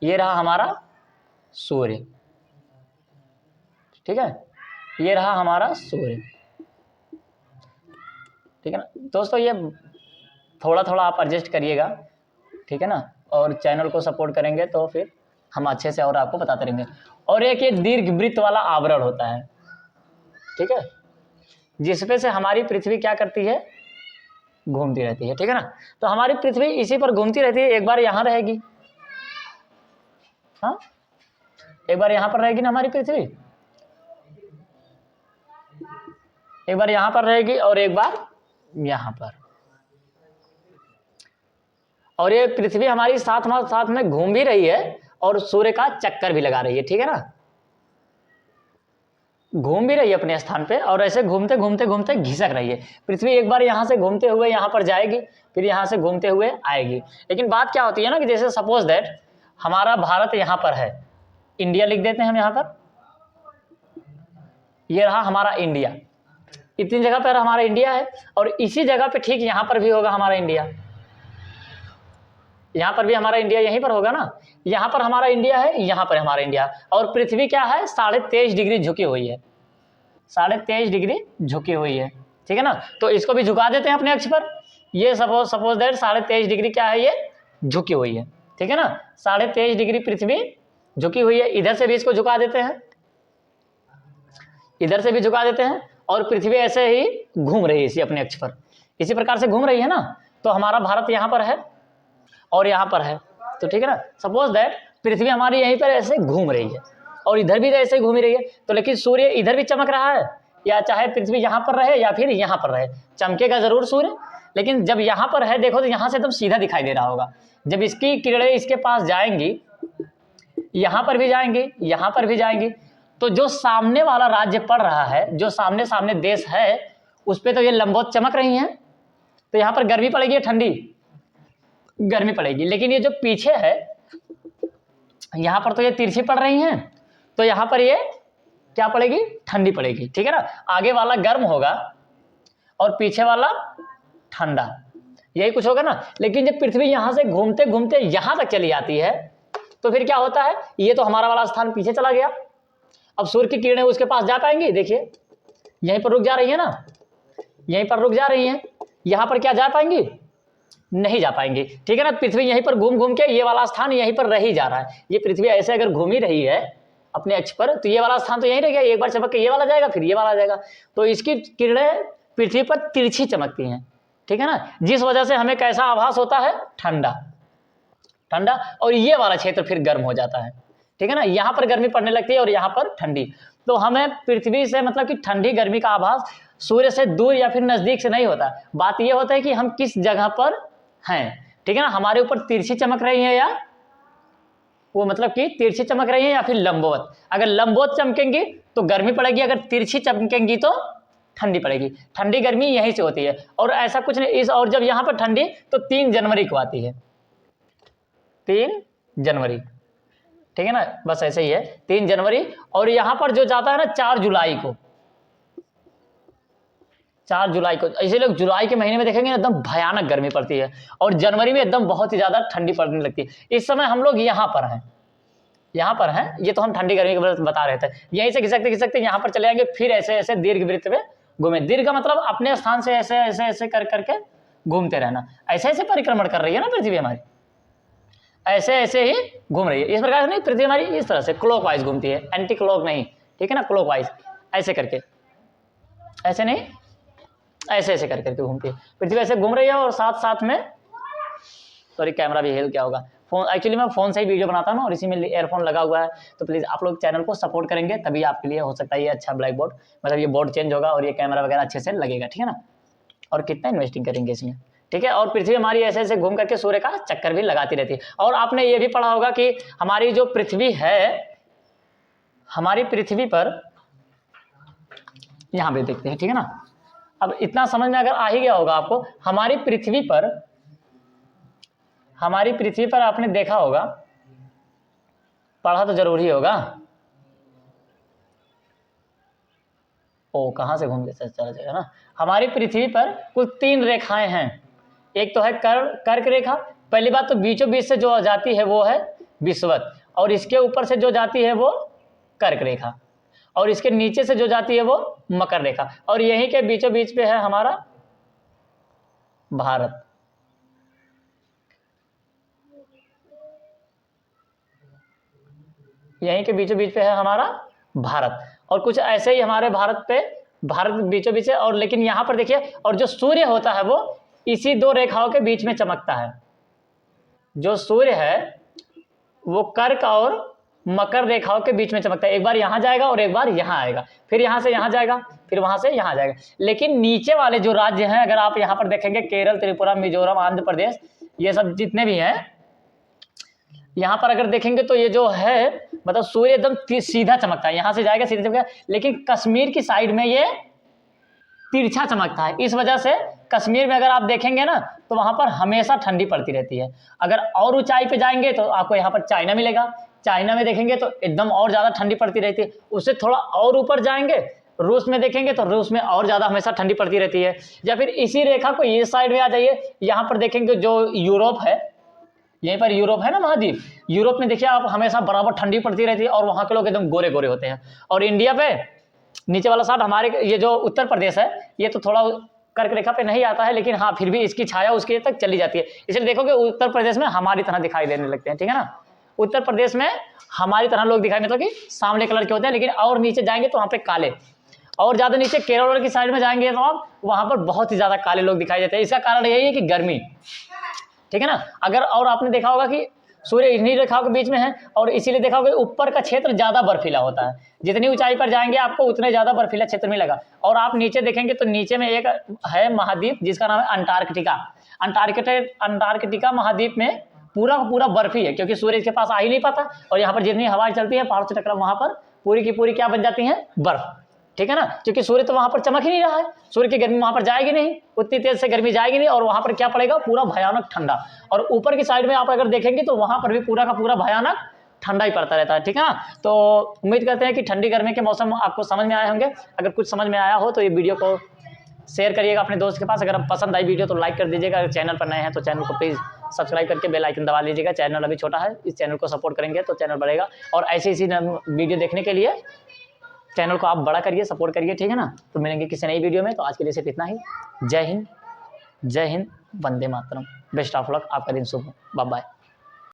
ये रहा हमारा सूर्य, ठीक है, ये रहा हमारा सूर्य, ठीक है ना दोस्तों। ये थोड़ा थोड़ा आप एडजस्ट करिएगा, ठीक है ना, और चैनल को सपोर्ट करेंगे तो फिर हम अच्छे से और आपको बताते रहेंगे। और एक ये दीर्घवृत्त वाला आवरण होता है, ठीक है, जिसपे से हमारी पृथ्वी क्या करती है, घूमती रहती है, ठीक है ना। तो हमारी पृथ्वी इसी पर घूमती रहती है, एक बार यहाँ रहेगी, हाँ, एक बार यहाँ पर रहेगी ना हमारी पृथ्वी, एक बार यहाँ पर रहेगी और एक बार यहाँ पर, और ये पृथ्वी हमारी साथ में घूम भी रही है और सूर्य का चक्कर भी लगा रही है, ठीक है ना, घूम भी रही है अपने स्थान पे और ऐसे घूमते घूमते घूमते घिसक रही है। पृथ्वी एक बार यहाँ से घूमते हुए यहाँ पर जाएगी, फिर यहाँ से घूमते हुए आएगी। लेकिन बात क्या होती है ना कि जैसे सपोज दैट हमारा भारत यहाँ पर है, इंडिया लिख देते हैं हम यहाँ पर, ये रहा हमारा इंडिया, इतनी जगह पर हमारा इंडिया है और इसी जगह पे ठीक यहाँ पर भी होगा हमारा इंडिया, यहाँ पर भी हमारा इंडिया यहीं पर होगा ना, यहाँ पर हमारा इंडिया है, यहाँ पर हमारा इंडिया, और पृथ्वी क्या है 23.5 डिग्री झुकी हुई है, 23.5 डिग्री झुकी हुई है, ठीक है ना। तो इसको भी झुका देते हैं अपने अक्ष पर, ये सपोज दैट 23.5 डिग्री क्या है, ये झुकी हुई है, ठीक है ना, 23.5 डिग्री पृथ्वी झुकी हुई है। इधर से भी इसको झुका देते हैं, इधर से भी झुका देते हैं, और पृथ्वी ऐसे ही घूम रही है इसी अपने अक्ष पर, इसी प्रकार से घूम रही है ना। तो हमारा भारत यहाँ पर है और यहाँ पर है, तो ठीक है ना, सपोज दैट पृथ्वी हमारी यहीं पर ऐसे घूम रही है और इधर भी ऐसे घूम रही है, तो लेकिन सूर्य इधर भी चमक रहा है, या चाहे पृथ्वी यहाँ पर रहे या फिर यहाँ पर रहे, चमकेगा जरूर सूर्य, लेकिन जब यहाँ पर है देखो तो यहाँ से एकदम सीधा दिखाई दे रहा होगा। जब इसकी किरणें इसके पास जाएंगी, यहाँ पर भी जाएंगी, यहाँ पर भी जाएंगी, तो जो सामने वाला राज्य पड़ रहा है, जो सामने सामने देश है, उस पर तो ये लंबवत चमक रही हैं, तो यहाँ पर गर्मी पड़ेगी या ठंडी, गर्मी पड़ेगी। लेकिन ये जो पीछे है यहाँ पर तो ये तिरछी पड़ रही हैं, तो यहाँ पर ये क्या पड़ेगी, ठंडी पड़ेगी, ठीक है ना। आगे वाला गर्म होगा और पीछे वाला ठंडा, यही कुछ होगा ना। लेकिन जब पृथ्वी यहाँ से घूमते घूमते यहाँ तक चली आती है तो फिर क्या होता है, ये तो हमारा वाला स्थान पीछे चला गया, अब सूर्य की किरणें उसके पास जा पाएंगी, देखिए यहीं पर रुक जा रही है ना, यहीं पर रुक जा रही है, यहाँ पर क्या जा पाएंगी, नहीं जा पाएंगे, ठीक है ना। पृथ्वी यहीं पर घूम घूम के ये वाला स्थान यहीं पर रह ही जा रहा है। ये पृथ्वी ऐसे अगर घूम ही रही है अपने अक्ष पर, तो ये वाला स्थान तो यहीं रह गया, एक बार चमक के ये वाला जाएगा, फिर ये वाला जाएगा, तो इसकी किरणें पृथ्वी पर तिरछी चमकती हैं, ठीक है ना, जिस वजह से हमें कैसा आभास होता है, ठंडा ठंडा, और ये वाला क्षेत्र फिर गर्म हो जाता है, ठीक है ना। यहाँ पर गर्मी पड़ने लगती है और यहाँ पर ठंडी, तो हमें पृथ्वी से मतलब कि ठंडी गर्मी का आभास सूर्य से दूर या फिर नजदीक से नहीं होता। बात यह होता है कि हम किस जगह पर हैं, ठीक है ना, हमारे ऊपर तिरछी चमक रही है या वो मतलब कि तिरछी चमक रही है या फिर लंबवत। अगर लंबवत चमकेंगी तो गर्मी पड़ेगी, अगर तिरछी चमकेंगी तो ठंडी पड़ेगी। ठंडी गर्मी यहीं से होती है और ऐसा कुछ नहीं इस, और जब यहाँ पर ठंडी तो 3 जनवरी को आती है, 3 जनवरी, ठीक है ना, बस ऐसे ही है 3 जनवरी। और यहाँ पर जो जाता है ना 4 जुलाई को, 4 जुलाई को, ऐसे लोग जुलाई के महीने में देखेंगे एकदम भयानक गर्मी पड़ती है और जनवरी में एकदम बहुत ही ज्यादा ठंडी पड़ने लगती है। इस समय हम लोग यहाँ पर हैं, यहाँ पर हैं, ये तो हम ठंडी गर्मी के बारे में बता रहे थे। यहीं से घिसकते घिसकते यहाँ पर चले जाएंगे, फिर ऐसे ऐसे दीर्घ वृत्त में घूमे। दीर्घ का मतलब अपने स्थान से ऐसे ऐसे ऐसे कर करके घूमते रहना, ऐसे ऐसे परिक्रमण कर रही है ना पृथ्वी हमारी, ऐसे ऐसे ही घूम रही है। इस प्रकार से नहीं, पृथ्वी हमारी इस तरह से क्लॉकवाइज घूमती है, एंटी क्लॉक नहीं, ठीक है ना, क्लॉकवाइज ऐसे करके, ऐसे नहीं, ऐसे ऐसे कर करके घूमती है पृथ्वी, ऐसे घूम रही है। और साथ साथ में सॉरी कैमरा भी हिल क्या होगा, फोन एक्चुअली मैं फ़ोन से ही वीडियो बनाता हूँ और इसी में ईयरफोन लगा हुआ है, तो प्लीज़ आप लोग चैनल को सपोर्ट करेंगे तभी आपके लिए हो सकता है ये अच्छा ब्लैक बोर्ड, मतलब ये बोर्ड चेंज होगा और ये कैमरा वगैरह अच्छे से लगेगा, ठीक है ना। और कितना इन्वेस्टिंग करेंगे इसमें, ठीक है। और पृथ्वी हमारी ऐसे ऐसे घूम करके सूर्य का चक्कर भी लगाती रहती है। और आपने ये भी पढ़ा होगा कि हमारी जो पृथ्वी है, हमारी पृथ्वी पर यहाँ पे देखते हैं, ठीक है ना। अब इतना समझ में अगर आ ही गया होगा आपको, हमारी पृथ्वी पर आपने देखा होगा, पढ़ा तो जरूर ही होगा। ओ कहाँ से घूम के चला जाएगा ना। हमारी पृथ्वी पर कुल 3 रेखाएं हैं। एक तो है कर्क रेखा, पहली बात तो बीचों बीच से जो जाती है वो है विषुवत, और इसके ऊपर से जो जाती है वो कर्क रेखा, और इसके नीचे से जो जाती है वो मकर रेखा, और यहीं के बीचों बीच पे है हमारा भारत। यहीं के बीचों बीच पे है हमारा भारत, और कुछ ऐसे ही हमारे भारत बीचों बीच है। और लेकिन यहां पर देखिए, और जो सूर्य होता है वो इसी दो रेखाओं के बीच में चमकता है। जो सूर्य है वो कर्क और मकर रेखाओं के बीच में चमकता है। एक बार यहां जाएगा और एक बार यहां आएगा, फिर यहां से यहां जाएगा, फिर वहां से यहां जाएगा। लेकिन नीचे वाले जो राज्य हैं, अगर आप यहां पर देखेंगे, केरल, त्रिपुरा, मिजोरम, आंध्र प्रदेश, ये सब जितने भी हैं, यहां पर अगर देखेंगे तो ये जो है मतलब सूर्य एकदम सीधा चमकता है, यहां से जाएगा सीधा चमकता है। लेकिन कश्मीर की साइड में ये तिरछा चमकता है। इस वजह से कश्मीर में अगर आप देखेंगे ना तो वहां पर हमेशा ठंडी पड़ती रहती है। अगर और ऊंचाई पे जाएंगे तो आपको यहाँ पर चाइना मिलेगा, चाइना में देखेंगे तो एकदम और ज्यादा ठंडी पड़ती रहती है। उससे थोड़ा और ऊपर जाएंगे, रूस में देखेंगे तो रूस में और ज्यादा हमेशा ठंडी पड़ती रहती है। या फिर इसी रेखा को इस साइड में आ जाइए, यहाँ पर देखेंगे जो यूरोप है, यहीं पर यूरोप है ना महाद्वीप, यूरोप में देखिए आप हमेशा बराबर ठंडी पड़ती रहती है और वहां के लोग एकदम गोरे गोरे होते हैं। और इंडिया पे नीचे वाला साइड हमारे ये जो उत्तर प्रदेश है, ये तो थोड़ा कर्क रेखा पे नहीं आता है, लेकिन हाँ फिर भी इसकी छाया उसके तक चली जाती है। इसलिए देखोगे उत्तर प्रदेश में हमारी तरह दिखाई देने लगते हैं, ठीक है ना। उत्तर प्रदेश में हमारी तरह लोग दिखाई, मतलब कि सांवले कलर के होते हैं, लेकिन और नीचे जाएंगे तो वहाँ पे काले, और ज्यादा नीचे केरल की साइड में जाएंगे तो आप वहां पर बहुत ही ज्यादा काले लोग दिखाई देते हैं। इसका कारण यही है कि गर्मी, ठीक है ना। अगर और आपने देखा होगा कि सूर्य इन्हीं रेखाओं के बीच में है, और इसीलिए देखा होगा ऊपर का क्षेत्र ज्यादा बर्फीला होता है। जितनी ऊंचाई पर जाएंगे आपको उतने ज्यादा बर्फीला क्षेत्र मिलेगा। और आप नीचे देखेंगे तो नीचे में एक है महाद्वीप जिसका नाम है अंटार्कटिका। अंटार्कटिका महाद्वीप में पूरा पूरा बर्फी है, क्योंकि सूर्य इसके पास आ ही नहीं पाता, और यहाँ पर जितनी हवाएं चलती है पहाड़ से टकरा, वहां पर पूरी की पूरी क्या बन जाती है, बर्फ, ठीक है ना। क्योंकि सूर्य तो वहां पर चमक ही नहीं रहा है, सूर्य की गर्मी वहां पर जाएगी नहीं, उतनी तेज से गर्मी जाएगी नहीं, और वहां पर क्या पड़ेगा, पूरा भयानक ठंडा। और ऊपर की साइड में आप अगर देखेंगे तो वहां पर भी पूरा का पूरा भयानक ठंडा ही पड़ता रहता है, ठीक है ना। तो उम्मीद करते हैं कि ठंडी गर्मी के मौसम आपको समझ में आए होंगे। अगर कुछ समझ में आया हो तो ये वीडियो को शेयर करिएगा अपने दोस्त के पास। अगर पसंद आई वीडियो तो लाइक कर दीजिएगा। अगर चैनल पर नए हैं तो चैनल को प्लीज़ सब्सक्राइब करके बेल आइकन दबा लीजिएगा। चैनल अभी छोटा है, इस चैनल को सपोर्ट करेंगे तो चैनल बढ़ेगा। और ऐसी वीडियो देखने के लिए चैनल को आप बड़ा करिए, सपोर्ट करिए, ठीक है ना। तो मिलेंगे किसी नई वीडियो में। तो आज के लिए सिर्फ इतना ही। जय Hind, Vande Mataram, best of luck, आपका दिन शुभ हो, बाय बाय।